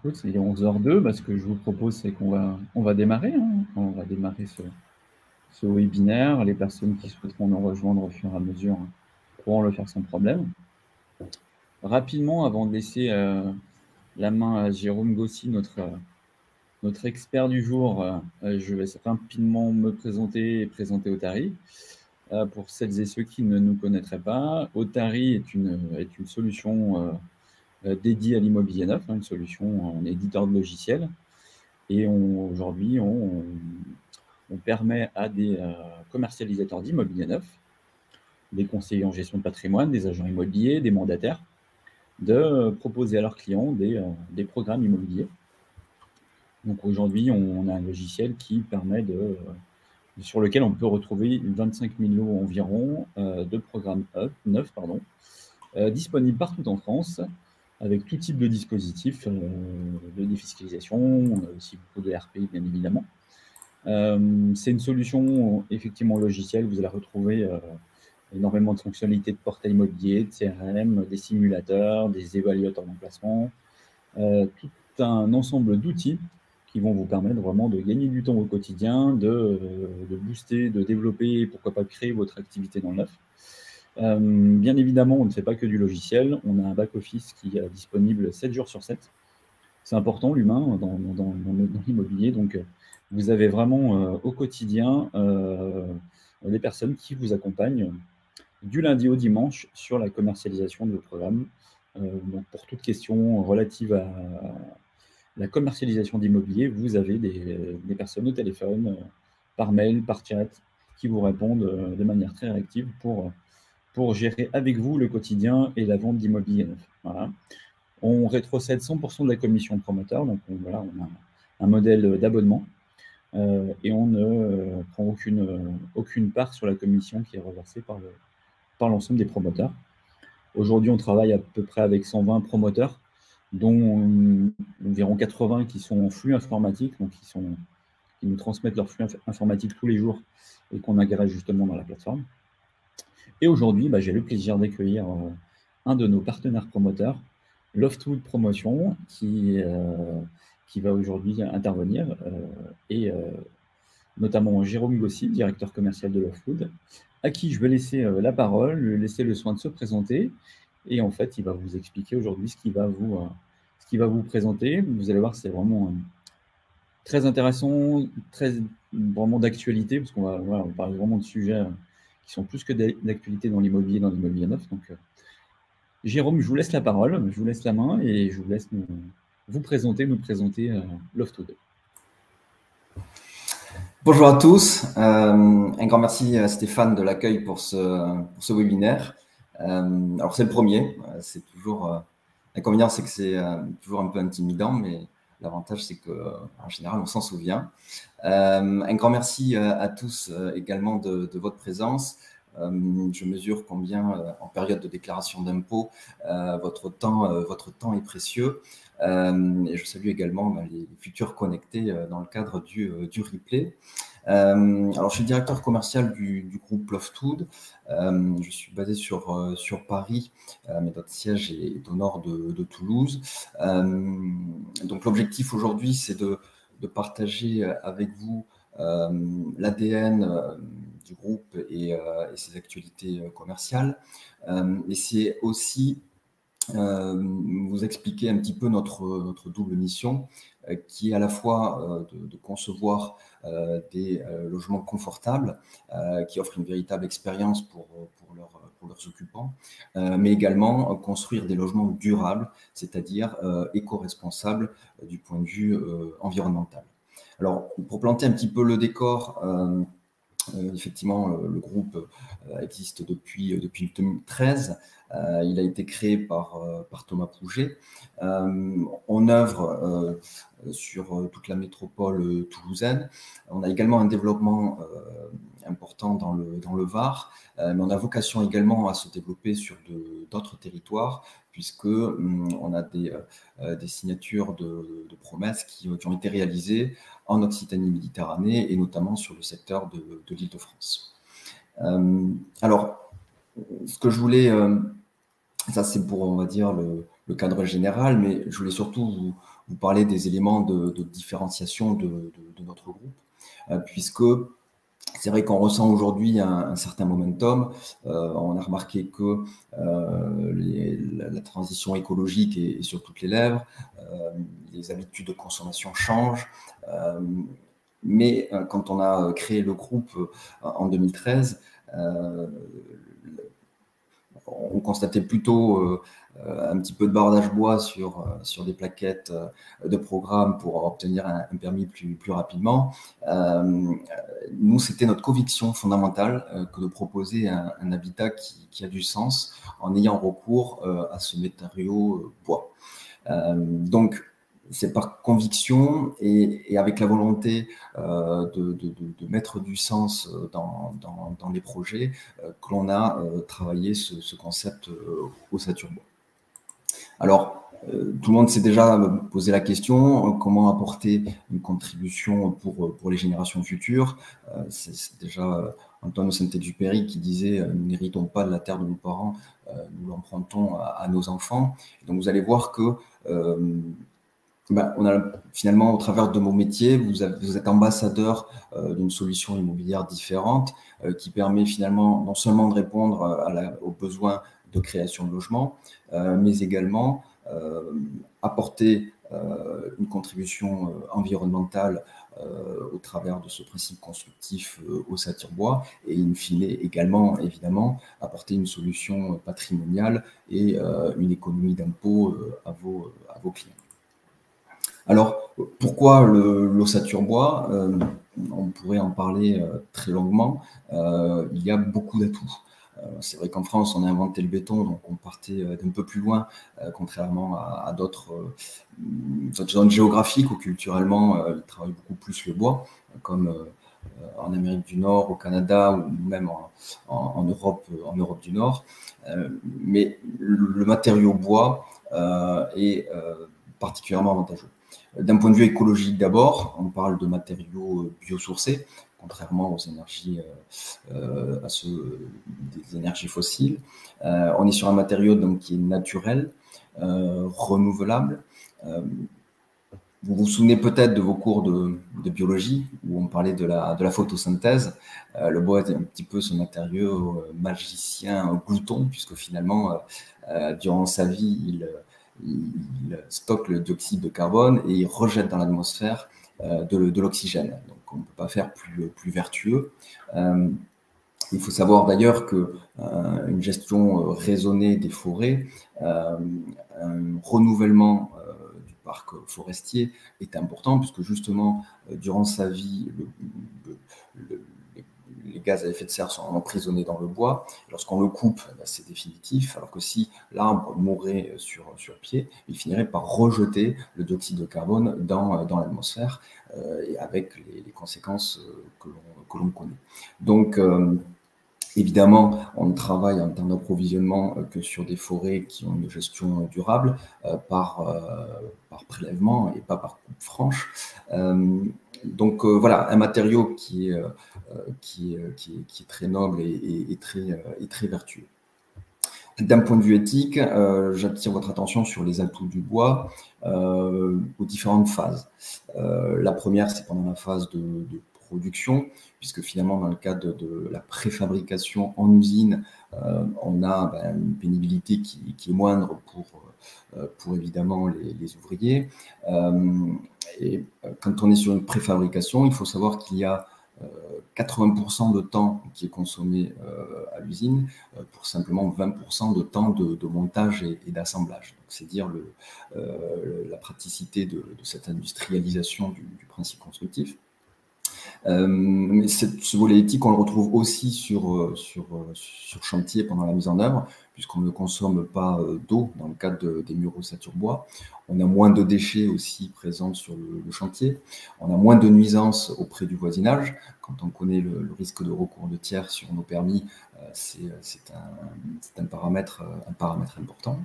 Écoute, il est 11h02. Ce que je vous propose, c'est qu'on va démarrer, hein. On va démarrer ce webinaire. Les personnes qui souhaiteront nous rejoindre au fur et à mesure pourront le faire sans problème. Rapidement, avant de laisser la main à Jérôme Gossi, notre expert du jour, je vais rapidement me présenter et présenter Otari. Pour celles et ceux qui ne nous connaîtraient pas, Otari est une solution dédiée à l'immobilier neuf, une solution en éditeur de logiciels. Et aujourd'hui, on permet à des commercialisateurs d'immobilier neuf, des conseillers en gestion de patrimoine, des agents immobiliers, des mandataires, de proposer à leurs clients des programmes immobiliers. Donc aujourd'hui, on a un logiciel qui permet sur lequel on peut retrouver 25 000 lots environ de programmes neufs, disponibles partout en France, avec tout type de dispositifs de défiscalisation, aussi beaucoup de RP, bien évidemment. C'est une solution effectivement logicielle. Vous allez retrouver énormément de fonctionnalités de portail immobilier, de CRM, des simulateurs, des évaluateurs d'emplacement, tout un ensemble d'outils qui vont vous permettre vraiment de gagner du temps au quotidien, de booster, de développer, pourquoi pas de créer votre activité dans le neuf. Bien évidemment, on ne fait pas que du logiciel. On a un back-office qui est disponible 7 jours sur 7. C'est important, l'humain, dans l'immobilier. Donc, vous avez vraiment au quotidien des personnes qui vous accompagnent du lundi au dimanche sur la commercialisation de vos programmes. Donc, pour toute question relative à la commercialisation d'immobilier, vous avez des personnes au téléphone, par mail, par chat, qui vous répondent de manière très réactive pour gérer avec vous le quotidien et la vente d'immobilier neuf. Voilà. On rétrocède 100% de la commission promoteur, donc on a un modèle d'abonnement et on ne prend aucune part sur la commission qui est reversée par l'ensemble des promoteurs. Aujourd'hui, on travaille à peu près avec 120 promoteurs, dont environ 80 qui sont en flux informatique, donc qui nous transmettent leur flux informatique tous les jours et qu'on agrège justement dans la plateforme. Et aujourd'hui, j'ai le plaisir d'accueillir un de nos partenaires promoteurs, Loftwood Promotion, qui va aujourd'hui intervenir, et notamment Jérôme Gossi, directeur commercial de Loftwood, à qui je vais laisser la parole, lui laisser le soin de se présenter. Et en fait, il va vous expliquer aujourd'hui ce qu'il va vous présenter. Vous allez voir, c'est vraiment très intéressant, vraiment d'actualité, parce on parle vraiment de sujets qui sont plus que d'actualité dans l'immobilier neuf. Donc, Jérôme, je vous laisse la parole, je vous laisse la main et je vous laisse nous présenter Loftwood. Bonjour à tous, un grand merci à Stéphane de l'accueil pour ce webinaire. Alors c'est le premier, c'est toujours l'inconvénient, c'est que c'est toujours un peu intimidant, mais l'avantage c'est qu'en général on s'en souvient. Un grand merci à tous également de votre présence. Je mesure combien, en période de déclaration d'impôt, votre temps est précieux. Et je salue également les futurs connectés dans le cadre du replay. Alors, je suis directeur commercial du groupe Loftwood. Je suis basé sur Paris, mais notre siège est au nord de Toulouse. Donc, l'objectif aujourd'hui, c'est de partager avec vous l'ADN du groupe et ses actualités commerciales. Et c'est aussi vous expliquer un petit peu notre double mission, qui est à la fois de concevoir des logements confortables, qui offrent une véritable expérience pour leurs occupants, mais également construire des logements durables, c'est-à-dire éco-responsables du point de vue environnemental. Alors, pour planter un petit peu le décor, effectivement, le groupe existe depuis 2013. Il a été créé par Thomas Pouget. On œuvre sur toute la métropole toulousaine. On a également un développement important dans le Var, mais on a vocation également à se développer sur d'autres territoires, puisque on a des signatures de promesses qui ont été réalisées en Occitanie-Méditerranée et notamment sur le secteur de l'Île-de-France. Alors, ce que je voulais, ça c'est pour, on va dire, le cadre général, mais je voulais surtout vous parler des éléments de différenciation de notre groupe, puisque c'est vrai qu'on ressent aujourd'hui un certain momentum. On a remarqué que la transition écologique est sur toutes les lèvres, les habitudes de consommation changent. Mais quand on a créé le groupe en 2013, on constatait plutôt un petit peu de bardage bois sur des plaquettes de programme pour obtenir un permis plus rapidement. Nous, c'était notre conviction fondamentale que de proposer un habitat qui a du sens en ayant recours à ce matériau bois. Donc, c'est par conviction et avec la volonté de mettre du sens dans les projets que l'on a travaillé ce concept ossature bois. Alors, tout le monde s'est déjà posé la question, comment apporter une contribution pour les générations futures. C'est déjà Antoine de Saint-Exupéry qui disait « Nous n'héritons pas de la terre de nos parents, nous l'empruntons à nos enfants ». Donc, vous allez voir que on a finalement, au travers de mon métier, vous êtes ambassadeur d'une solution immobilière différente qui permet finalement non seulement de répondre aux besoins de création de logements, mais également apporter une contribution environnementale au travers de ce principe constructif ossature bois et in fine également, évidemment, apporter une solution patrimoniale et une économie d'impôt à vos clients. Alors, pourquoi l'ossature bois? On pourrait en parler très longuement. Il y a beaucoup d'atouts. C'est vrai qu'en France, on a inventé le béton, donc on partait d'un peu plus loin, contrairement à d'autres zones géographiques où culturellement, ils travaillent beaucoup plus le bois, comme en Amérique du Nord, au Canada ou même en Europe du Nord. Mais le matériau bois est particulièrement avantageux. D'un point de vue écologique d'abord, on parle de matériaux biosourcés, contrairement aux énergies, des énergies fossiles. On est sur un matériau donc, qui est naturel, renouvelable. Vous vous souvenez peut-être de vos cours de biologie où on parlait de la photosynthèse. Le bois est un petit peu ce matériau magicien, glouton, puisque finalement, durant sa vie, il stocke le dioxyde de carbone et il rejette dans l'atmosphère de l'oxygène. Donc, on ne peut pas faire plus vertueux. Il faut savoir d'ailleurs qu'une gestion raisonnée des forêts, un renouvellement du parc forestier est important puisque justement, durant sa vie, les gaz à effet de serre sont emprisonnés dans le bois. Lorsqu'on le coupe, c'est définitif, alors que si l'arbre mourait sur pied, il finirait par rejeter le dioxyde de carbone dans l'atmosphère, et avec les conséquences que l'on connaît. Donc, évidemment, on ne travaille en termes d'approvisionnement que sur des forêts qui ont une gestion durable par prélèvement et pas par coupe franche. Donc voilà, un matériau qui est très noble et très vertueux. D'un point de vue éthique, j'attire votre attention sur les atouts du bois aux différentes phases. La première, c'est pendant la phase de production, puisque finalement, dans le cadre de la préfabrication en usine, on a une pénibilité qui est moindre pour évidemment les ouvriers. Et quand on est sur une préfabrication, il faut savoir qu'il y a 80% de temps qui est consommé à l'usine pour simplement 20% de temps de montage et d'assemblage. C'est dire la praticité de cette industrialisation du principe constructif. Mais ce volet éthique, on le retrouve aussi sur chantier pendant la mise en œuvre, puisqu'on ne consomme pas d'eau dans le cadre des murs ossature bois. On a moins de déchets aussi présents sur le chantier. On a moins de nuisances auprès du voisinage. Quand on connaît le risque de recours de tiers sur nos permis, c'est un paramètre important.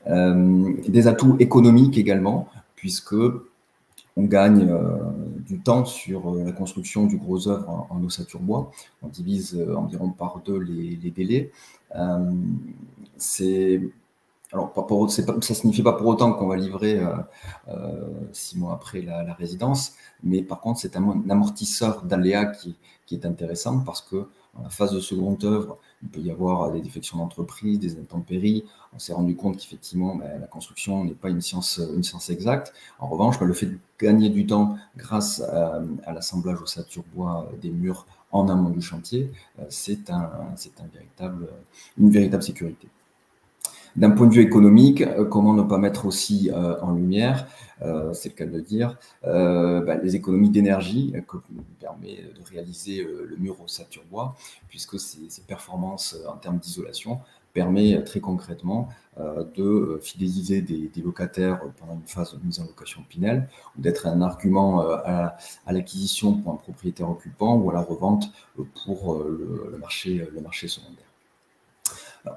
Des atouts économiques également, puisque on gagne du temps sur la construction du gros œuvre en ossature bois. On divise environ par 2 les délais. C'est Alors, ça ne signifie pas pour autant qu'on va livrer 6 mois après la résidence, mais par contre, c'est un amortisseur d'aléas qui est intéressant parce que dans la phase de seconde œuvre, il peut y avoir des défections d'entreprise, des intempéries. On s'est rendu compte qu'effectivement, la construction n'est pas une science exacte. En revanche, le fait de gagner du temps grâce à l'assemblage ossature bois des murs en amont du chantier, c'est une véritable sécurité. D'un point de vue économique, comment ne pas mettre aussi en lumière, c'est le cas de le dire, les économies d'énergie que nous permet de réaliser le mur ossature bois, puisque ces performances en termes d'isolation permet très concrètement de fidéliser des locataires pendant une phase de mise en location Pinel, ou d'être un argument à l'acquisition pour un propriétaire occupant ou à la revente pour le marché secondaire.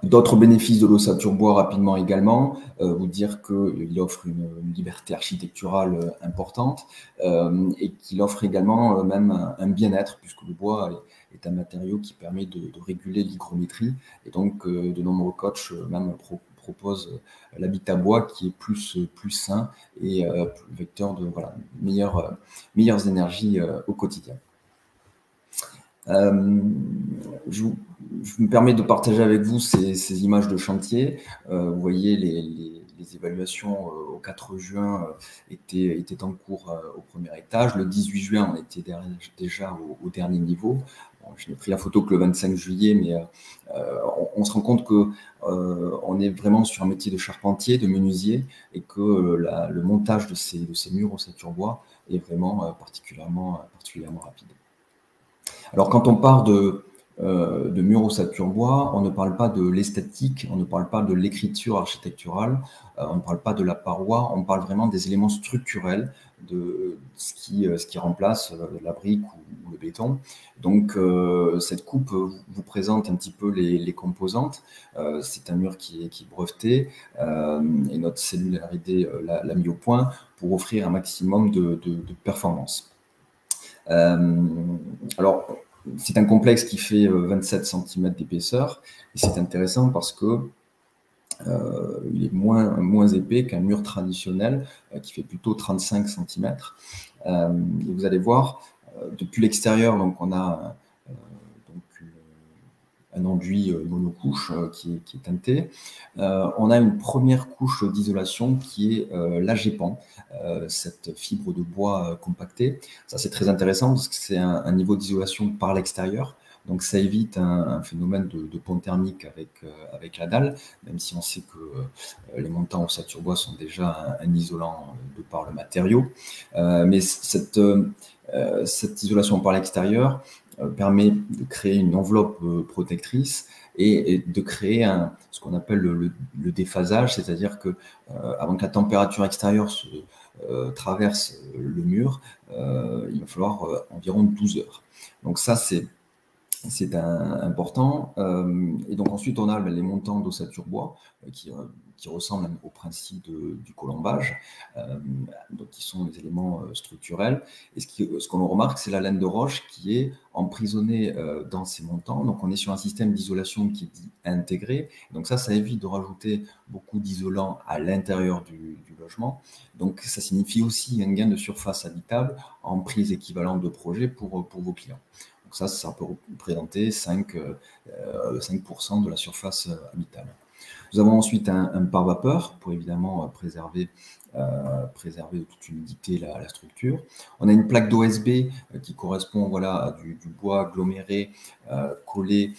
D'autres bénéfices de l'ossature bois rapidement également, vous dire qu'il offre une liberté architecturale importante et qu'il offre également même un bien-être, puisque le bois est un matériau qui permet de réguler l'hygrométrie, et donc de nombreux coachs même proposent l'habitat bois qui est plus sain et vecteur de meilleures énergies au quotidien. Je me permets de partager avec vous ces images de chantier. Vous voyez les évaluations au 4 juin étaient en cours au premier étage. Le 18 juin, on était déjà au dernier niveau. Bon, je n'ai pris la photo que le 25 juillet, mais on se rend compte qu'on est vraiment sur un métier de charpentier, de menuisier, et que le montage de ces murs ossature bois est vraiment particulièrement rapide. Alors, quand on parle de murs ossature bois, on ne parle pas de l'esthétique, on ne parle pas de l'écriture architecturale, on ne parle pas de la paroi, on parle vraiment des éléments structurels de ce qui remplace la brique ou le béton. Donc, cette coupe vous présente un petit peu les composantes. C'est un mur qui est breveté et notre cellule R&D l'a mis au point pour offrir un maximum de performance. Alors, c'est un complexe qui fait 27 cm d'épaisseur, et c'est intéressant parce que il est moins épais qu'un mur traditionnel qui fait plutôt 35 cm. Et vous allez voir, depuis l'extérieur, donc on a un enduit monocouche qui est teinté. On a une première couche d'isolation qui est l'AGEPAN, cette fibre de bois compactée. Ça, c'est très intéressant parce que c'est un niveau d'isolation par l'extérieur. Donc, ça évite un phénomène de pont thermique avec la dalle, même si on sait que les montants ossature bois sont déjà un isolant de par le matériau. Mais cette isolation par l'extérieur permet de créer une enveloppe protectrice et de créer ce qu'on appelle le déphasage, c'est-à-dire que avant que la température extérieure traverse le mur, il va falloir environ 12 heures. Donc ça, c'est important. Et donc ensuite, on a les montants d'ossature bois qui ressemblent au principe du colombage, donc qui sont des éléments structurels. Et ce qu'on remarque, c'est la laine de roche qui est emprisonnée dans ces montants. Donc on est sur un système d'isolation qui est dit intégré. Donc ça évite de rajouter beaucoup d'isolants à l'intérieur du logement. Donc ça signifie aussi un gain de surface habitable en prise équivalente de projet pour vos clients. Donc ça peut représenter 5% de la surface habitable. Nous avons ensuite un pare-vapeur pour évidemment préserver de toute humidité la structure. On a une plaque d'OSB qui correspond à du bois aggloméré, collé,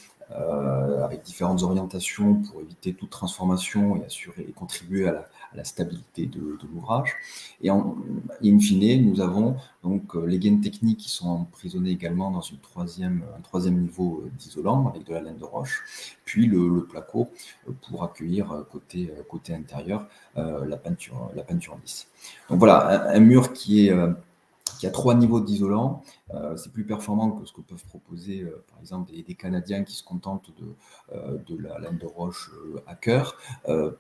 avec différentes orientations pour éviter toute transformation et contribuer à la stabilité de l'ouvrage. Et in fine, nous avons donc les gaines techniques qui sont emprisonnés également dans un troisième niveau d'isolant avec de la laine de roche, puis le placo pour accueillir côté intérieur la peinture lisse. Donc voilà, un mur qui a 3 niveaux d'isolant. C'est plus performant que ce que peuvent proposer, par exemple, des Canadiens qui se contentent de la laine de roche à cœur,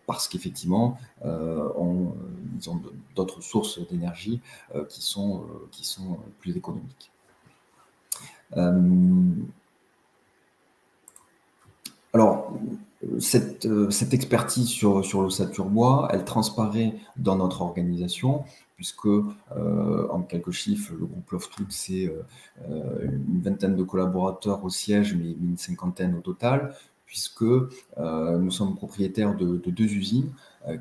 parce qu'effectivement, ils ont d'autres sources d'énergie qui sont plus économiques. Alors, cette expertise sur l'ossature bois, elle transparaît dans notre organisation, puisque, en quelques chiffres, le groupe Loftwood, c'est une vingtaine de collaborateurs au siège, mais une cinquantaine au total, puisque nous sommes propriétaires de 2 usines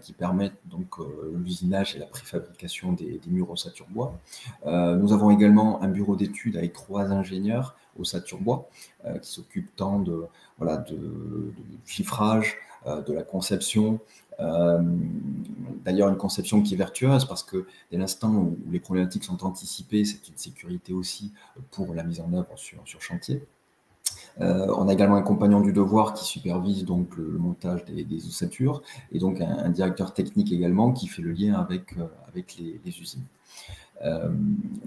qui permettent donc l'usinage et la préfabrication des murs ossature bois. Nous avons également un bureau d'études avec 3 ingénieurs ossature bois qui s'occupent tant de chiffrage, de la conception. D'ailleurs, une conception qui est vertueuse parce que dès l'instant où les problématiques sont anticipées, c'est une sécurité aussi pour la mise en œuvre sur chantier. On a également un compagnon du devoir qui supervise donc le montage des ossatures et donc un directeur technique également qui fait le lien avec les usines.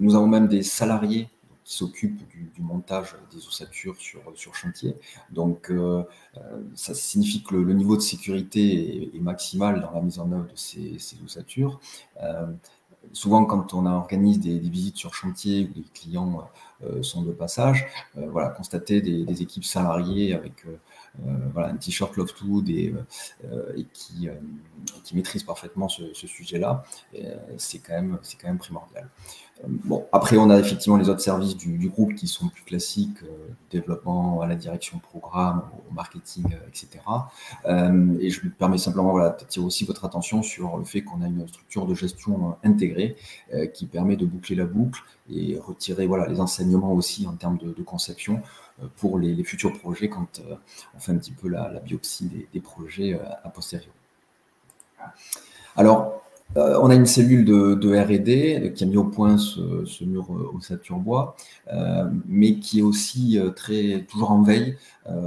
Nous avons même des salariés qui s'occupent du montage des ossatures sur chantier. Donc, ça signifie que le niveau de sécurité est maximal dans la mise en œuvre de ces ossatures. Souvent, quand on organise des visites sur chantier où les clients sont de passage, voilà, constater des équipes salariées avec voilà, un t-shirt Loftwood et qui maîtrisent parfaitement ce sujet-là, c'est quand même primordial. Bon, après, on a effectivement les autres services du groupe qui sont plus classiques, développement à la direction de programme, au marketing, etc. Et je me permets simplement voilà, d'attirer aussi votre attention sur le fait qu'on a une structure de gestion intégrée qui permet de boucler la boucle et retirer voilà, les enseignements aussi en termes de conception pour les futurs projets quand on fait un petit peu la biopsie des projets a posteriori. Alors, on a une cellule de R&D qui a mis au point ce mur ossature bois, mais qui est aussi toujours en veille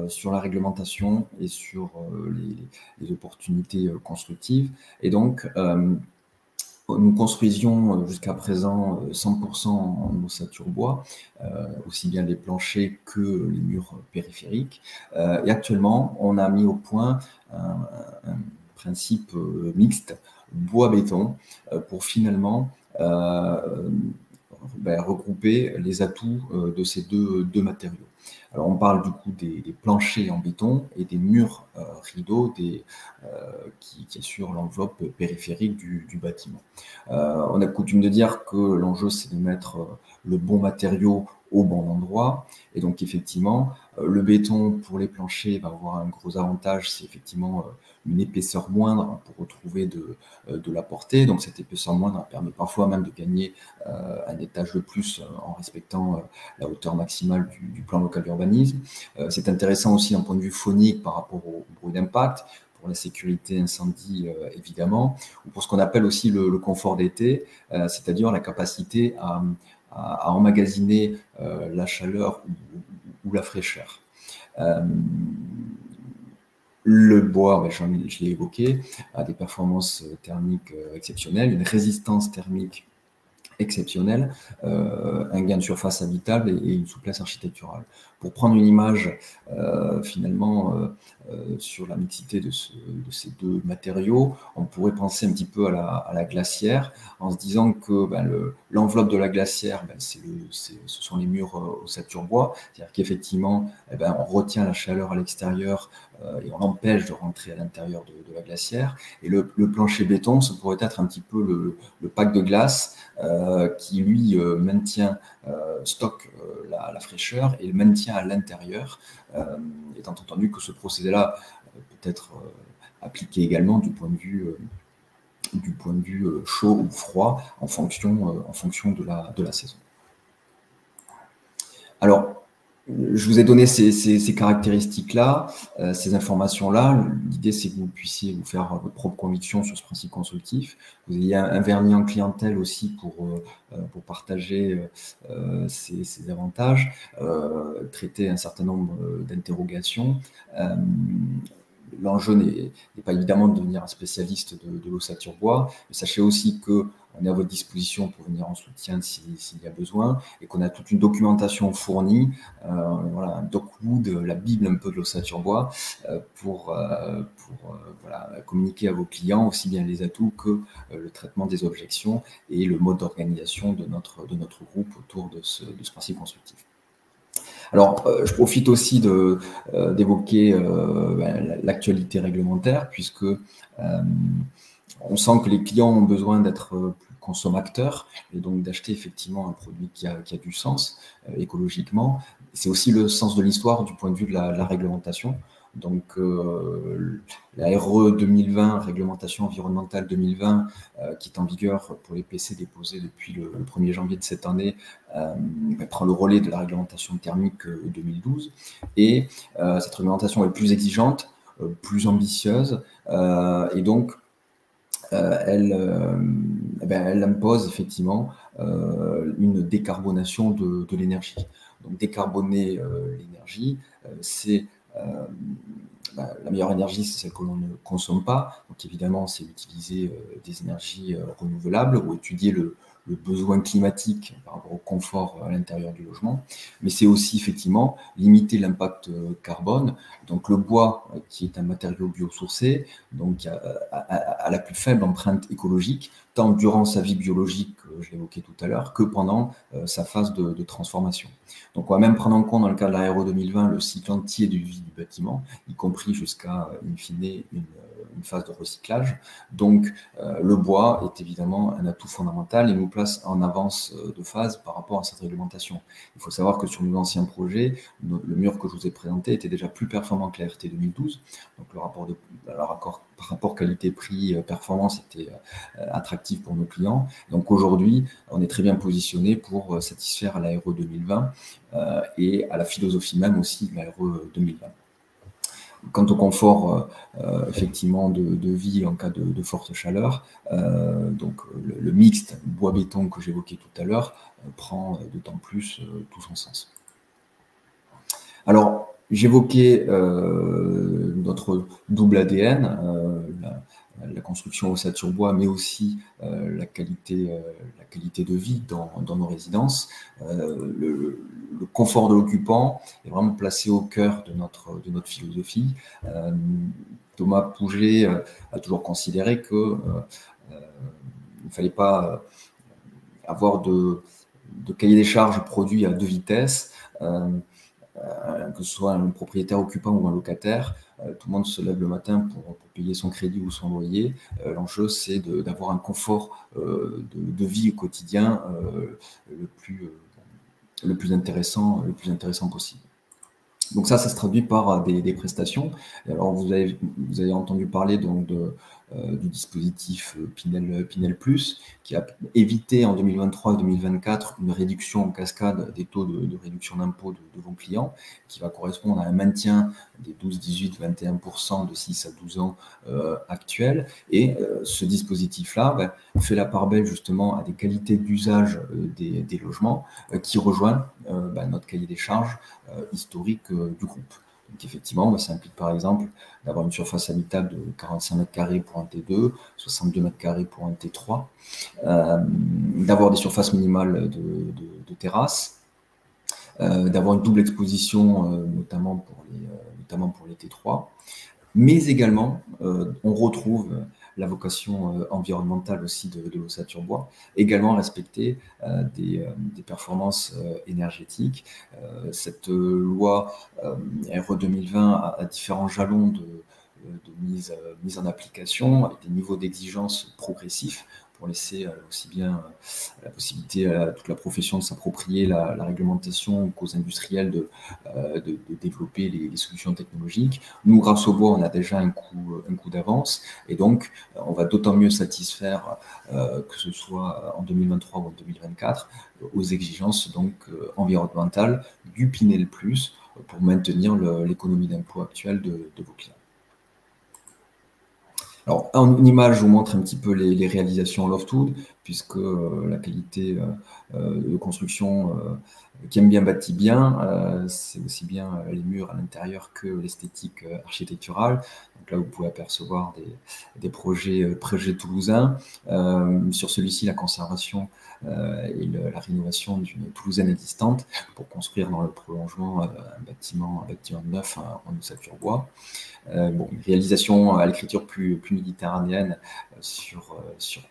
sur la réglementation et sur les opportunités constructives. Et donc, nous construisions jusqu'à présent 100% en ossature bois, aussi bien les planchers que les murs périphériques. Et actuellement, on a mis au point un principe mixte bois-béton pour finalement regrouper les atouts de ces deux matériaux. Alors on parle du coup des planchers en béton et des murs rideaux qui assurent l'enveloppe périphérique du bâtiment. On a coutume de dire que l'enjeu c'est de mettre le bon matériau au bon endroit. Et donc effectivement, le béton pour les planchers va avoir un gros avantage, c'est effectivement une épaisseur moindre pour retrouver de la portée. Donc cette épaisseur moindre permet parfois même de gagner un étage de plus en respectant la hauteur maximale du plan local d'urbanisme. C'est intéressant aussi d'un point de vue phonique par rapport au bruit d'impact, pour la sécurité incendie évidemment, ou pour ce qu'on appelle aussi le confort d'été, c'est-à-dire la capacité à emmagasiner la chaleur ou la fraîcheur. Le bois, je l'ai évoqué, a des performances thermiques exceptionnelles, une résistance thermique exceptionnelle, un gain de surface habitable et une souplesse architecturale. Pour prendre une image finalement sur la mixité de ces deux matériaux, on pourrait penser un petit peu à la glacière en se disant que l'enveloppe de la glacière, ce sont les murs ossature bois, c'est-à-dire qu'effectivement on retient la chaleur à l'extérieur et on empêche de rentrer à l'intérieur de la glacière. Et le plancher béton, ça pourrait être un petit peu le pack de glace qui lui stocke la fraîcheur et le maintient à l'intérieur, étant entendu que ce procédé-là peut être appliqué également du point de vue chaud ou froid en fonction de la saison. Alors, je vous ai donné ces caractéristiques-là, ces informations-là. L'idée, c'est que vous puissiez vous faire votre propre conviction sur ce principe constructif. Vous ayez un vernis en clientèle aussi pour partager ces avantages, traiter un certain nombre d'interrogations. L'enjeu n'est pas évidemment de devenir un spécialiste de l'ossature bois, mais sachez aussi qu'on est à votre disposition pour venir en soutien s'il y a besoin, et qu'on a toute une documentation fournie, voilà, un Docwood, la bible un peu de l'ossature bois, pour communiquer à vos clients aussi bien les atouts que le traitement des objections et le mode d'organisation de notre groupe autour de ce principe constructif. Alors, je profite aussi d'évoquer l'actualité réglementaire, puisque on sent que les clients ont besoin d'être plus consommateurs et donc d'acheter effectivement un produit qui a du sens écologiquement. C'est aussi le sens de l'histoire du point de vue de la réglementation. Donc, la RE 2020, réglementation environnementale 2020, qui est en vigueur pour les PC déposés depuis le 1er janvier de cette année, prend le relais de la réglementation thermique 2012. Et cette réglementation est plus exigeante, plus ambitieuse, et donc elle impose effectivement une décarbonation de l'énergie. Donc décarboner l'énergie, c'est la meilleure énergie, c'est celle que l'on ne consomme pas. Donc évidemment, c'est utiliser des énergies renouvelables ou étudier le besoin climatique par rapport au confort à l'intérieur du logement. Mais c'est aussi effectivement limiter l'impact carbone. Donc le bois, qui est un matériau biosourcé, donc à la plus faible empreinte écologique, tant durant sa vie biologique, je l'évoquais tout à l'heure, que pendant sa phase de transformation. Donc on va même prendre en compte dans le cas de la RE 2020 le cycle entier de vie du bâtiment, y compris jusqu'à, in fine, une phase de recyclage. Donc le bois est évidemment un atout fondamental et nous place en avance de phase par rapport à cette réglementation. Il faut savoir que sur nos anciens projets, le mur que je vous ai présenté était déjà plus performant que la RT 2012. Donc le rapport qualité-prix performance était attractif pour nos clients. Donc aujourd'hui, on est très bien positionné pour satisfaire à la RE 2020 et à la philosophie même aussi de la RE 2020. Quant au confort effectivement de vie en cas de forte chaleur, donc le mixte bois-béton que j'évoquais tout à l'heure prend d'autant plus tout son sens. Alors, j'évoquais notre double ADN, la construction ossature bois, mais aussi la qualité de vie dans nos résidences. Le confort de l'occupant est vraiment placé au cœur de notre philosophie. Thomas Pouget a toujours considéré qu'il ne fallait pas avoir de cahier des charges produit à deux vitesses, que ce soit un propriétaire occupant ou un locataire. Tout le monde se lève le matin pour payer son crédit ou son loyer. L'enjeu, c'est d'avoir un confort de vie au quotidien le plus intéressant possible. Donc ça se traduit par des prestations. Alors vous avez entendu parler donc du dispositif Pinel Plus, qui a évité en 2023 et 2024 une réduction en cascade des taux de réduction d'impôt de vos clients, qui va correspondre à un maintien des 12, 18, 21% de 6 à 12 ans actuels. Et ce dispositif-là fait la part belle justement à des qualités d'usage des logements qui rejoignent notre cahier des charges historique du groupe. Donc effectivement, ça implique par exemple d'avoir une surface habitable de 45 mètres carrés pour un T2, 62 mètres carrés pour un T3, d'avoir des surfaces minimales de terrasses, d'avoir une double exposition, notamment pour les T3, mais également, on retrouve la vocation environnementale aussi de l'ossature bois, également respecter des performances énergétiques. Cette loi RE 2020 a différents jalons de mise en application avec des niveaux d'exigence progressifs pour laisser aussi bien la possibilité à toute la profession de s'approprier la réglementation qu'aux industriels de développer les solutions technologiques. Nous, grâce au bois, on a déjà un coup d'avance et donc on va d'autant mieux satisfaire, que ce soit en 2023 ou en 2024, aux exigences donc environnementales du Pinel Plus pour maintenir l'économie d'impôt actuelle de vos clients. Alors, en image, je vous montre un petit peu les réalisations Loftwood, puisque la qualité de construction qui aime bien bâtit bien, c'est aussi bien les murs à l'intérieur que l'esthétique architecturale. Donc là, vous pouvez apercevoir des projets toulousains. Sur celui-ci, la conservation et la rénovation d'une toulousaine existante pour construire dans le prolongement un bâtiment neuf en ossature bois. Une réalisation à l'écriture plus méditerranéenne sur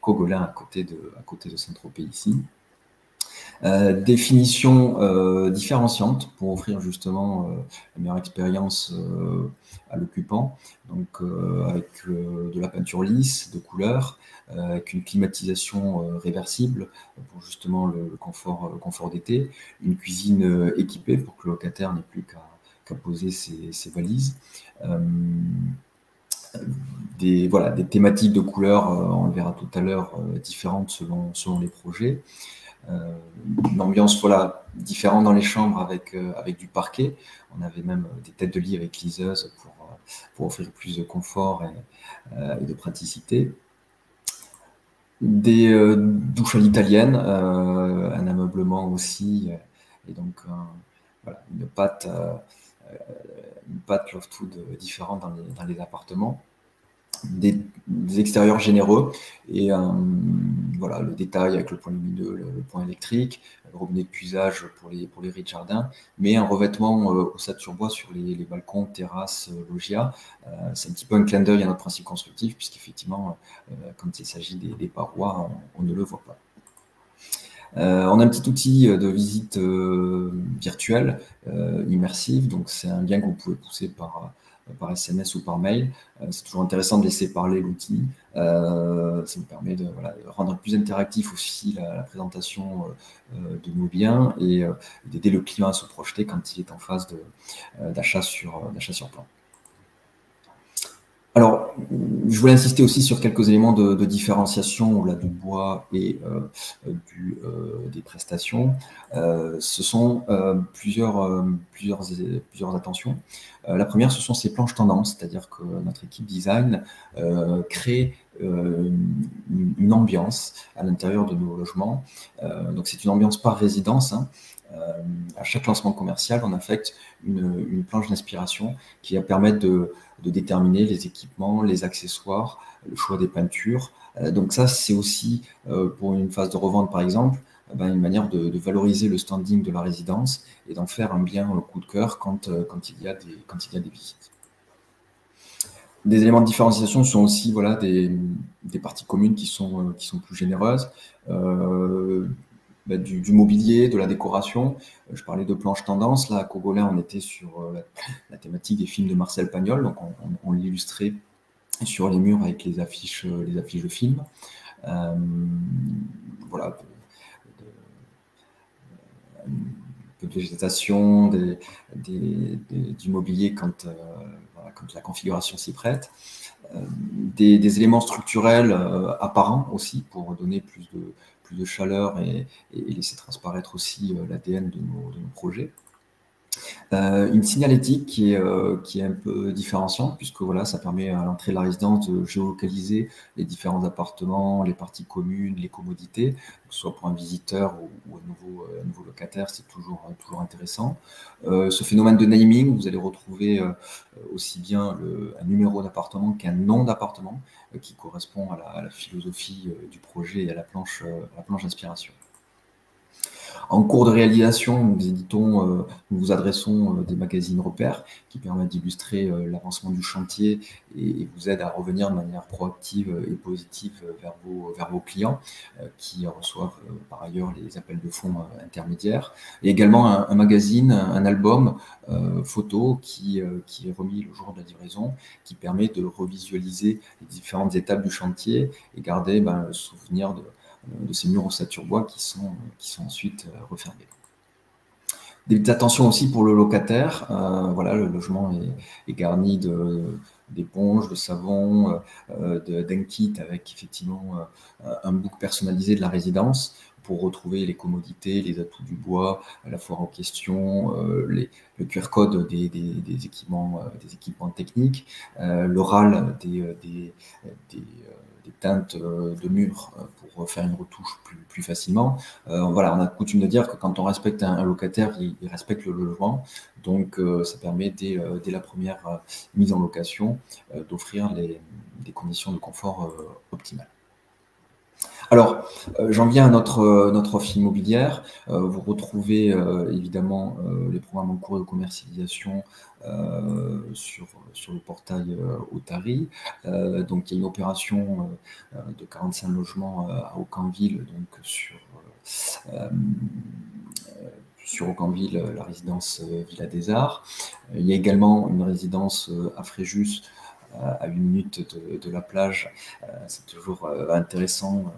Cogolin à côté de Saint-Tropez ici. Définition différenciante pour offrir justement la meilleure expérience à l'occupant, donc avec de la peinture lisse, de couleur, avec une climatisation réversible pour justement le confort d'été, une cuisine équipée pour que le locataire n'ait plus qu'à poser ses valises. Des thématiques de couleurs, on le verra tout à l'heure, différentes selon les projets. Une ambiance différente dans les chambres avec du parquet. On avait même des têtes de lit avec liseuse pour offrir plus de confort et de praticité. Des douches à l'italienne, un ameublement aussi, et donc une patte loft-wood différente dans les appartements. Des extérieurs généreux et le détail avec le point lumineux, le point électrique, le robinet de puisage pour les riz de jardin, mais un revêtement ossature sur bois sur les balcons, terrasses, loggias. C'est un petit peu un clin d'œil à notre principe constructif, puisqu'effectivement, quand il s'agit des parois, on ne le voit pas. On a un petit outil de visite virtuelle, immersive, donc c'est un lien que vous pouvez pousser par SMS ou par mail. C'est toujours intéressant de laisser parler l'outil. Ça nous permet de rendre plus interactif aussi la présentation de nos biens et d'aider le client à se projeter quand il est en phase d'achat sur plan. Alors, je voulais insister aussi sur quelques éléments de différenciation du bois et des prestations. Ce sont plusieurs attentions. La première, ce sont ces planches tendances, c'est-à-dire que notre équipe design crée une ambiance à l'intérieur de nos logements. Donc, c'est une ambiance par résidence. À chaque lancement commercial, on affecte une planche d'inspiration qui va permettre de déterminer les équipements, les accessoires, le choix des peintures. Donc ça, c'est aussi, pour une phase de revente par exemple, une manière de valoriser le standing de la résidence et d'en faire un bien coup de cœur quand il y a des visites. Des éléments de différenciation sont aussi des parties communes qui sont plus généreuses. Du mobilier, de la décoration. Je parlais de planches tendance. Là, à Cogolin, on était sur la thématique des films de Marcel Pagnol. Donc, on l'illustrait sur les murs avec les affiches de films. Voilà. Un peu de végétation, du mobilier quand la configuration s'y prête. Des éléments structurels apparents aussi pour donner plus de chaleur et laisser transparaître aussi l'ADN de nos projets. Une signalétique qui est un peu différenciante, puisque ça permet à l'entrée de la résidence de géolocaliser les différents appartements, les parties communes, les commodités, que ce soit pour un visiteur ou un nouveau locataire, c'est toujours intéressant. Ce phénomène de naming, vous allez retrouver aussi bien un numéro d'appartement qu'un nom d'appartement qui correspond à la philosophie du projet et à la planche d'inspiration. En cours de réalisation, nous vous adressons des magazines repères qui permettent d'illustrer l'avancement du chantier et vous aident à revenir de manière proactive et positive vers vos clients qui reçoivent par ailleurs les appels de fonds intermédiaires. Et également un magazine, un album photo qui est remis le jour de la livraison, qui permet de revisualiser les différentes étapes du chantier et garder le souvenir de ces murs ossature bois qui sont ensuite refermés. Des petites attentions aussi pour le locataire. Le logement est garni d'éponges, de savon, d'un kit avec effectivement un book personnalisé de la résidence pour retrouver les commodités, les atouts du bois, la foire en question, le QR code des équipements techniques, l'oral des teintes de murs pour faire une retouche plus facilement. On a coutume de dire que quand on respecte un locataire, il respecte le logement. Donc, ça permet dès la première mise en location d'offrir des conditions de confort optimales. Alors, j'en viens à notre offre immobilière. Vous retrouvez évidemment les programmes en cours de commercialisation sur le portail Otari. Donc, il y a une opération de 45 logements à Aucanville, donc sur sur Aucamville, la résidence Villa des Arts. Il y a également une résidence à Fréjus, à 8 minutes de la plage. C'est toujours intéressant,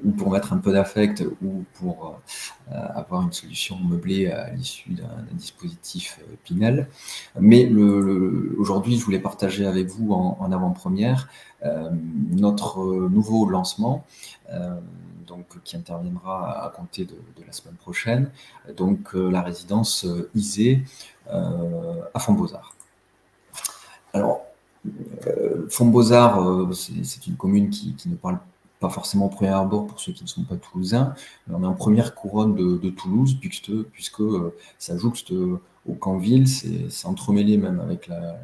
ou pour mettre un peu d'affect, ou pour avoir une solution meublée à l'issue d'un dispositif Pinel. Mais aujourd'hui, je voulais partager avec vous en avant-première notre nouveau lancement, donc, qui interviendra à compter de la semaine prochaine, donc la résidence Isée à Fonds-Beaux-Arts. Alors, Fonds-Beaux-Arts, c'est une commune qui ne parle pas forcément au premier abord pour ceux qui ne sont pas toulousains, mais on est en première couronne de Toulouse, puisque ça jouxte Aucamville, c'est entremêlé même avec la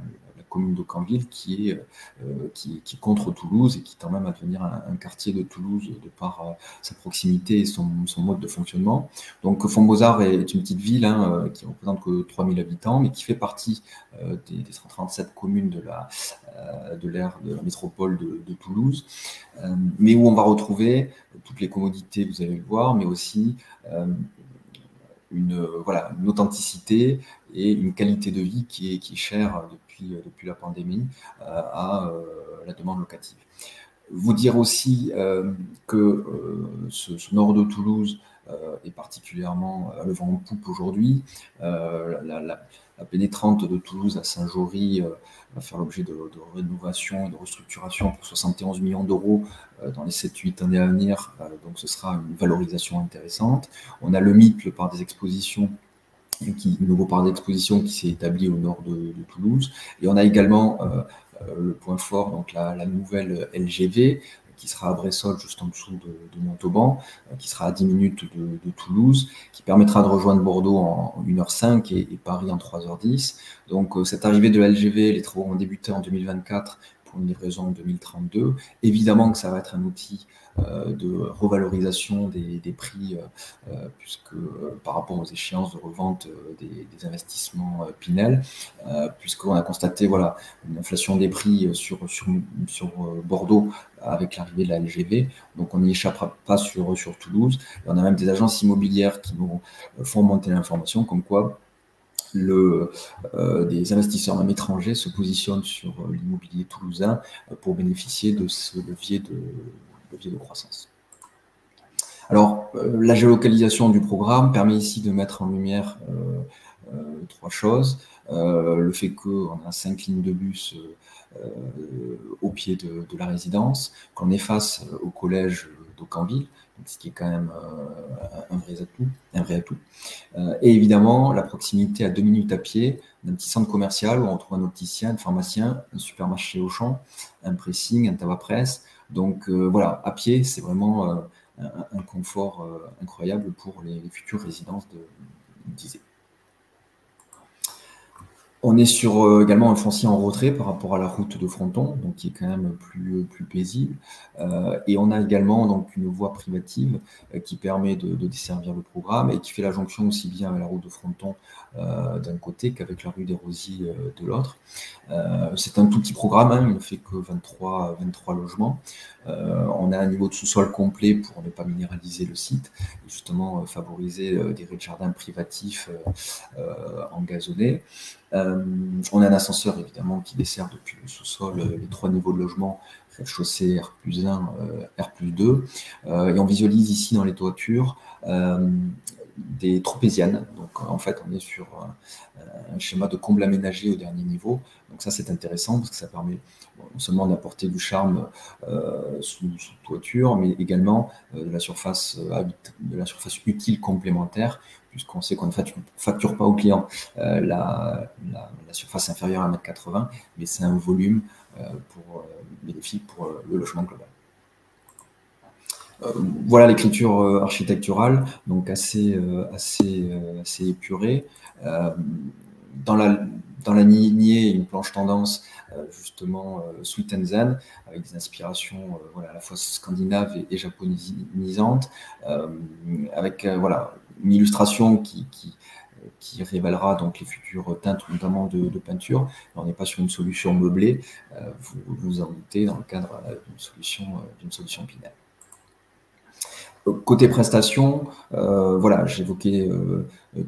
commune d'Aucamville qui est contre Toulouse et qui tend même à devenir un quartier de Toulouse de par sa proximité et son mode de fonctionnement. Donc Fonds-Beaux-Arts est une petite ville qui représente que 3000 habitants, mais qui fait partie des 137 communes de l'aire de la métropole de Toulouse, mais où on va retrouver toutes les commodités, vous allez le voir, mais aussi une authenticité et une qualité de vie qui est chère depuis la pandémie à la demande locative. Vous dire aussi que ce nord de Toulouse est particulièrement à le vent en poupe aujourd'hui. La pénétrante de Toulouse à Saint-Jory va faire l'objet de rénovation et de restructuration pour 71 millions d'euros dans les 7-8 années à venir. Donc ce sera une valorisation intéressante. On a le MIP, le parc des expositions, le nouveau parc d'exposition qui s'est établi au nord de Toulouse. Et on a également le point fort, donc la nouvelle LGV, qui sera à Bressolles, juste en dessous de Montauban, qui sera à 10 minutes de Toulouse, qui permettra de rejoindre Bordeaux en 1h05 et Paris en 3h10. Donc cette arrivée de la LGV, les travaux ont débuté en 2024 pour une livraison en 2032. Évidemment que ça va être un outil de revalorisation des prix, puisque par rapport aux échéances de revente des investissements Pinel, puisqu'on a constaté une inflation des prix sur Bordeaux avec l'arrivée de la LGV, donc on n'y échappera pas sur Toulouse. Et on a même des agences immobilières qui nous font monter l'information comme quoi des investisseurs même étrangers se positionnent sur l'immobilier toulousain pour bénéficier de ce levier de croissance. Alors, la géolocalisation du programme permet ici de mettre en lumière trois choses. Le fait qu'on a 5 lignes de bus au pied de la résidence, qu'on est face au collège d'Aucamville, ce qui est quand même un vrai atout. Et évidemment, la proximité à 2 minutes à pied d'un petit centre commercial où on trouve un opticien, un pharmacien, un supermarché Auchan, un pressing, un tabac-presse. Donc à pied, c'est vraiment un confort incroyable pour les futures résidences d'Isée. On est sur également un foncier en retrait par rapport à la route de Fronton, donc qui est quand même plus paisible. Et on a également donc une voie privative qui permet de desservir le programme et qui fait la jonction aussi bien avec la route de Fronton d'un côté qu'avec la rue des Rosiers de l'autre. C'est un tout petit programme, il ne fait que 23 logements. On a un niveau de sous-sol complet pour ne pas minéraliser le site et justement favoriser des rez-de-jardin privatifs engazonnés. On a un ascenseur évidemment qui dessert depuis le sous-sol les 3 niveaux de logement, rez-de-chaussée, R+1, R+2. Et on visualise ici dans les toitures des tropézianes. Donc en fait, on est sur un schéma de comble aménagé au dernier niveau. Donc ça, c'est intéressant parce que ça permet non seulement d'apporter du charme sous toiture, mais également de la surface utile complémentaire, puisqu'on sait qu'on ne facture pas au client la surface inférieure à 1,80 m, mais c'est un volume bénéfique pour le logement global. Voilà l'écriture architecturale, donc assez épurée. Dans la lignée, une planche tendance justement sweet and zen, avec des inspirations à la fois scandinaves et japonisantes, avec une illustration qui révélera donc les futures teintes, notamment de peinture. On n'est pas sur une solution meublée, vous vous en doutez, dans le cadre d'une solution Pinel. Côté prestations, voilà, j'évoquais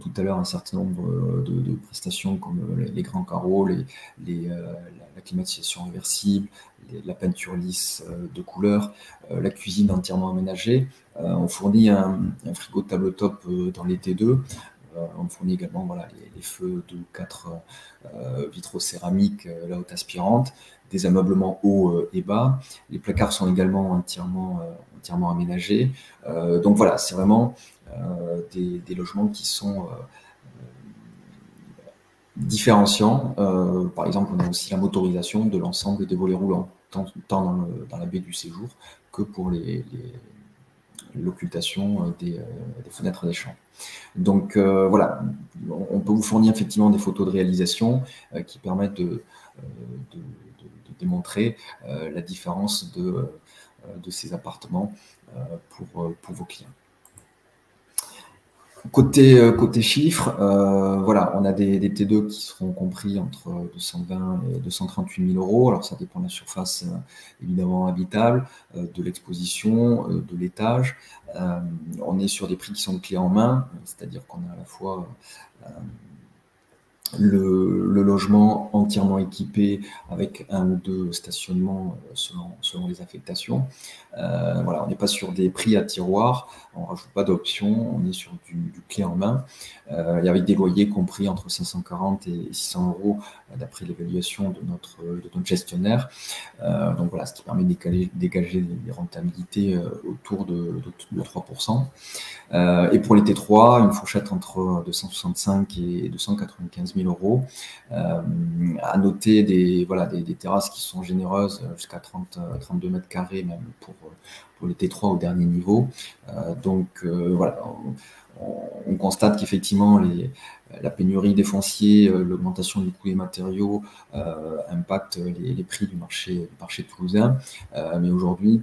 tout à l'heure un certain nombre de prestations comme les grands carreaux, la climatisation réversible, la peinture lisse de couleur, la cuisine entièrement aménagée. On fournit un frigo tabletop dans les T2. On fournit également voilà, les feux de 4 vitraux céramiques, la haute aspirante, des ameublements hauts et bas. Les placards sont également entièrement aménagés. Donc voilà, c'est vraiment des logements qui sont différenciants. Par exemple, on a aussi la motorisation de l'ensemble des volets roulants, tant dans la baie du séjour que pour l'occultation des fenêtres des chambres. Donc voilà, on peut vous fournir effectivement des photos de réalisation qui permettent de démontrer la différence de ces appartements pour vos clients. Côté chiffres, voilà, on a des T2 qui seront compris entre 220 et 238 000 euros. Alors ça dépend de la surface évidemment habitable, de l'exposition, de l'étage. On est sur des prix qui sont de clé en main, c'est-à-dire qu'on a à la fois le logement entièrement équipé avec un ou deux stationnements selon les affectations. Voilà, on n'est pas sur des prix à tiroir, on ne rajoute pas d'options, on est sur du clé en main, et avec des loyers compris entre 540 et 600 euros d'après l'évaluation de notre gestionnaire. Donc voilà, ce qui permet de dégager des rentabilités autour de 3%. Et pour les T3, une fourchette entre 265 et 295 000 euros. À noter des terrasses qui sont généreuses jusqu'à 32 mètres carrés même pour les T3 au dernier niveau. Donc voilà, on constate qu'effectivement la pénurie des fonciers, l'augmentation du coût des matériaux impacte les prix du marché toulousain. Mais aujourd'hui,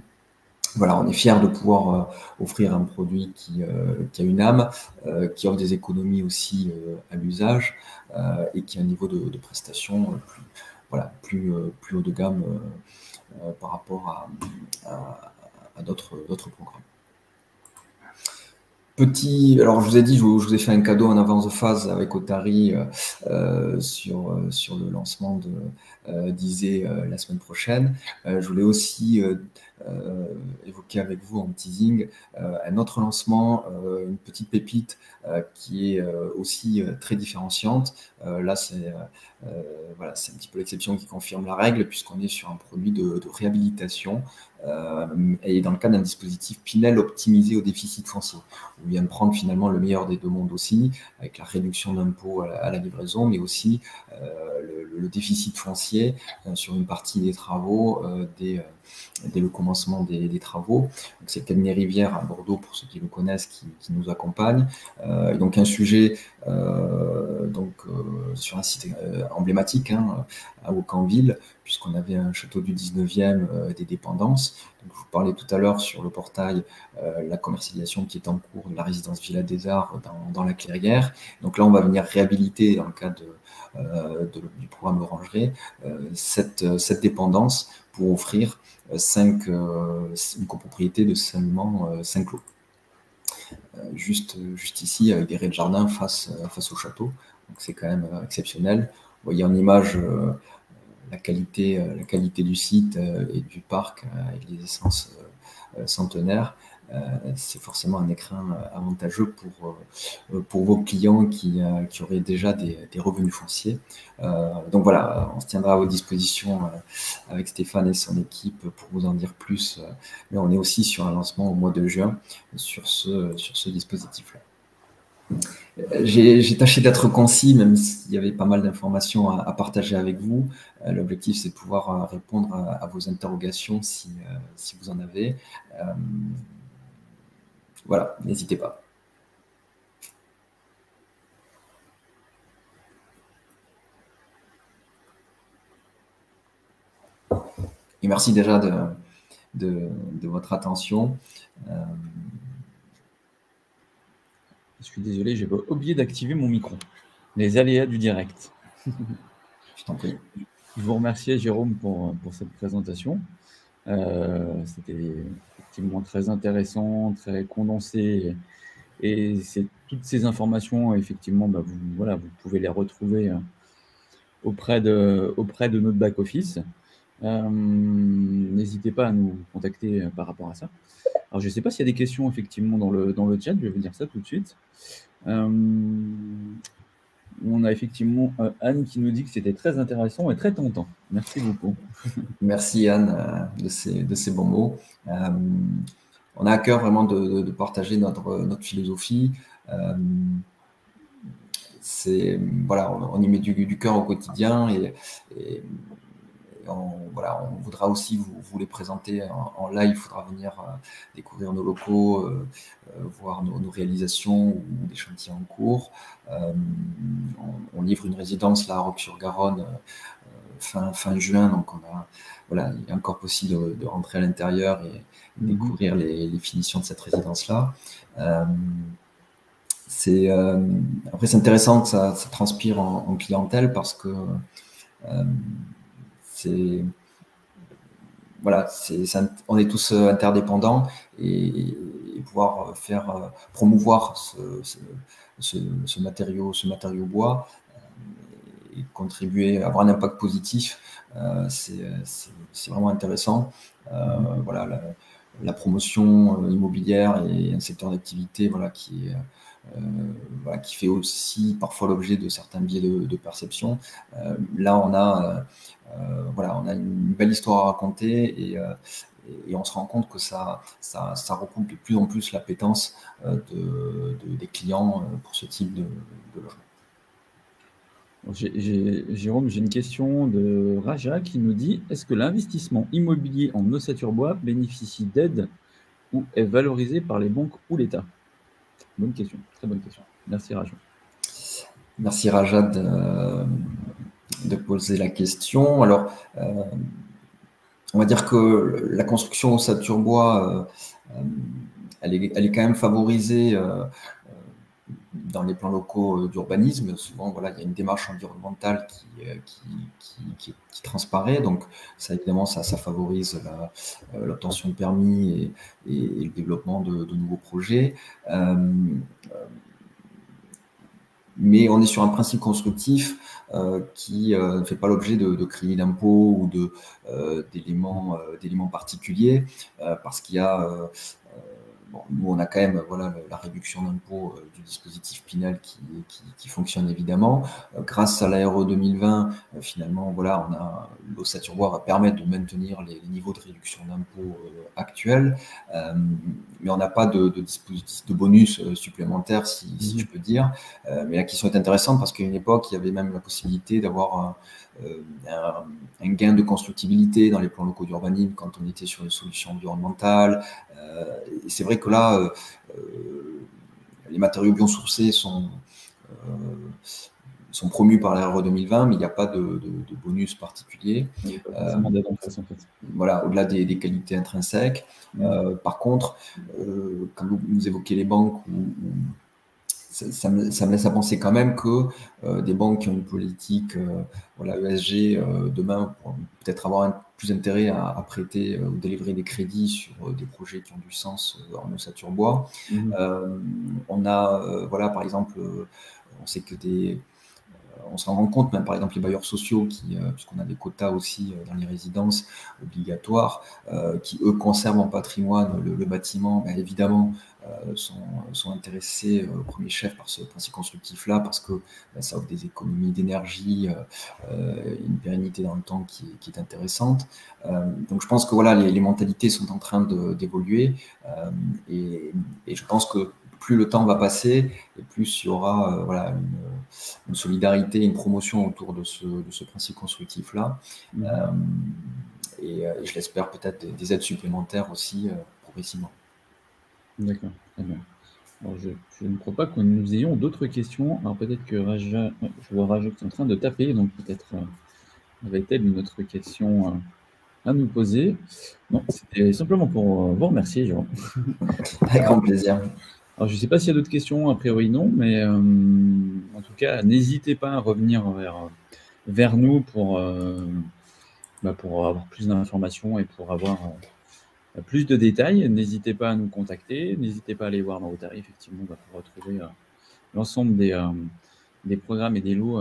voilà, on est fiers de pouvoir offrir un produit qui a une âme, qui offre des économies aussi à l'usage et qui a un niveau de prestation plus haut de gamme par rapport à d'autres programmes. Alors je vous ai dit, je vous ai fait un cadeau en avance de phase avec Otari sur le lancement d'Isée la semaine prochaine. Je voulais aussi évoquer avec vous en teasing un autre lancement, une petite pépite qui est aussi très différenciante. Là, c'est un petit peu l'exception qui confirme la règle, puisqu'on est sur un produit de réhabilitation et dans le cadre d'un dispositif Pinel optimisé au déficit foncier. On vient de prendre finalement le meilleur des deux mondes aussi, avec la réduction d'impôts à la livraison, mais aussi le déficit foncier sur une partie des travaux dès le commencement des travaux. C'est le cabinet Rivière à Bordeaux, pour ceux qui le connaissent, qui nous accompagne. Et donc un sujet sur un site emblématique à Aucanville, puisqu'on avait un château du 19e des dépendances. Donc, je vous parlais tout à l'heure sur le portail la commercialisation qui est en cours de la résidence Villa des Arts dans la Clairière. Donc là, on va venir réhabiliter dans le cadre du programme Orangerie cette dépendance pour offrir une copropriété de seulement 5 lots. Juste ici, avec des raies de jardin face au château. Donc c'est quand même exceptionnel. Vous voyez en image la qualité du site et du parc avec les essences centenaires. C'est forcément un écrin avantageux pour vos clients qui auraient déjà des revenus fonciers. Donc voilà, on se tiendra à vos dispositions avec Stéphane et son équipe pour vous en dire plus. Mais on est aussi sur un lancement au mois de juin sur ce dispositif-là. J'ai tâché d'être concis, même s'il y avait pas mal d'informations à partager avec vous. L'objectif, c'est de pouvoir répondre à vos interrogations si vous en avez. Voilà, n'hésitez pas. Et merci déjà de votre attention. Je suis désolé, j'ai oublié d'activer mon micro. Les aléas du direct. Je t'en prie. Je vous remercie, Jérôme, pour cette présentation. C'était effectivement très intéressant, très condensé. Et toutes ces informations, effectivement, bah, voilà, vous pouvez les retrouver auprès de notre back-office. N'hésitez pas à nous contacter par rapport à ça. Alors, je ne sais pas s'il y a des questions, effectivement, dans le chat. Je vais vous dire ça tout de suite. On a effectivement Anne qui nous dit que c'était très intéressant et très tentant. Merci beaucoup. Merci Anne de ces bons mots. On a à cœur vraiment de partager notre philosophie. Voilà, on y met du cœur au quotidien et on voudra aussi vous les présenter en live. Il faudra venir découvrir nos locaux, voir nos réalisations ou des chantiers en cours. On livre une résidence là à Roques-sur-Garonne fin juin, donc voilà, il est encore possible de rentrer à l'intérieur et découvrir les finitions de cette résidence-là. Après, c'est intéressant que ça transpire en clientèle parce que voilà, on est tous interdépendants et pouvoir promouvoir ce matériau bois et contribuer, avoir un impact positif, c'est vraiment intéressant. Voilà, la promotion immobilière et un secteur d'activité voilà, qui fait aussi parfois l'objet de certains biais de perception. Là, on a une belle histoire à raconter et on se rend compte que ça recoupe de plus en plus l'appétence des clients pour ce type de logement. Jérôme, j'ai une question de Raja qui nous dit: est-ce que l'investissement immobilier en ossature bois bénéficie d'aide ou est valorisé par les banques ou l'État? Bonne question, très bonne question. Merci Raja. Merci Raja de poser la question. Alors, on va dire que la construction ossature bois, elle est quand même favorisée dans les plans locaux d'urbanisme. Souvent, voilà, il y a une démarche environnementale qui transparaît. Donc, ça, évidemment, ça favorise l'obtention de permis et le développement de nouveaux projets. Mais on est sur un principe constructif qui ne fait pas l'objet de crédits d'impôt ou d'éléments particuliers, parce qu'il y a nous, on a quand même voilà, la réduction d'impôt du dispositif Pinel qui fonctionne évidemment. Grâce à la RE 2020, finalement, voilà, l'ossature bois va permettre de maintenir les niveaux de réduction d'impôt actuels, mais on n'a pas de dispositif de bonus supplémentaire, si je peux dire. Mais la question est intéressante parce qu'à une époque, il y avait même la possibilité d'avoir un gain de constructibilité dans les plans locaux d'urbanisme quand on était sur une solution environnementale. Et c'est vrai que là, les matériaux biosourcés sont promus par la RE 2020, mais il n'y a pas de bonus particulier. Voilà, au-delà des qualités intrinsèques. Par contre, quand vous évoquez les banques, ça me laisse à penser quand même que des banques qui ont une politique ESG, demain, pourront peut-être avoir plus intérêt à prêter ou délivrer des crédits sur des projets qui ont du sens en ossature bois. On a, voilà, par exemple, on sait que on s'en rend compte, même par exemple les bailleurs sociaux, puisqu'on a des quotas aussi dans les résidences obligatoires, qui eux conservent en patrimoine le bâtiment, évidemment sont intéressés au premier chef par ce principe constructif-là, parce que ça offre des économies d'énergie, une pérennité dans le temps qui est intéressante. Donc je pense que voilà, les mentalités sont en train d'évoluer, et je pense que plus le temps va passer et plus il y aura voilà, une solidarité, une promotion autour de ce principe constructif-là. Et je l'espère peut-être des aides supplémentaires aussi progressivement. D'accord, très bien. Alors je ne crois pas que nous ayons d'autres questions. Alors peut-être que Raja, je vois Raja qui est en train de taper, donc peut-être avait-elle une autre question à nous poser. Non, c'était simplement pour vous remercier, Jérôme. Avec grand plaisir. Alors, je ne sais pas s'il y a d'autres questions, a priori non, mais en tout cas, n'hésitez pas à revenir vers nous pour avoir plus d'informations et pour avoir plus de détails. N'hésitez pas à nous contacter, n'hésitez pas à aller voir dans vos tarifs, effectivement, pour retrouver l'ensemble des programmes et des lots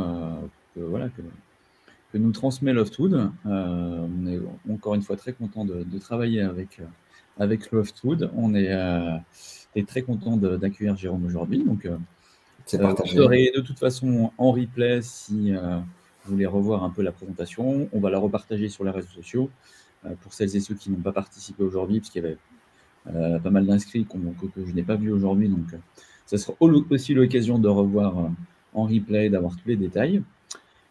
que nous transmet Loftwood. On est encore une fois très content de travailler avec Loftwood. On est très content d'accueillir Jérôme aujourd'hui. Donc, C'est vous partagé. serez de toute façon en replay si vous voulez revoir un peu la présentation. On va la repartager sur les réseaux sociaux pour celles et ceux qui n'ont pas participé aujourd'hui, parce qu'il y avait pas mal d'inscrits que je n'ai pas vu aujourd'hui. Donc, ça sera aussi l'occasion de revoir en replay, d'avoir tous les détails.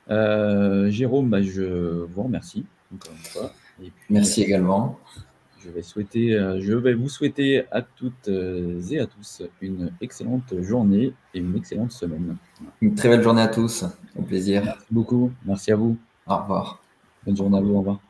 Jérôme, je vous remercie encore une fois. Et puis, merci également. Je vais vous souhaiter à toutes et à tous une excellente journée et une excellente semaine. Une très belle journée à tous. Au plaisir. Merci beaucoup. Merci à vous. Au revoir. Bonne journée à vous. Au revoir.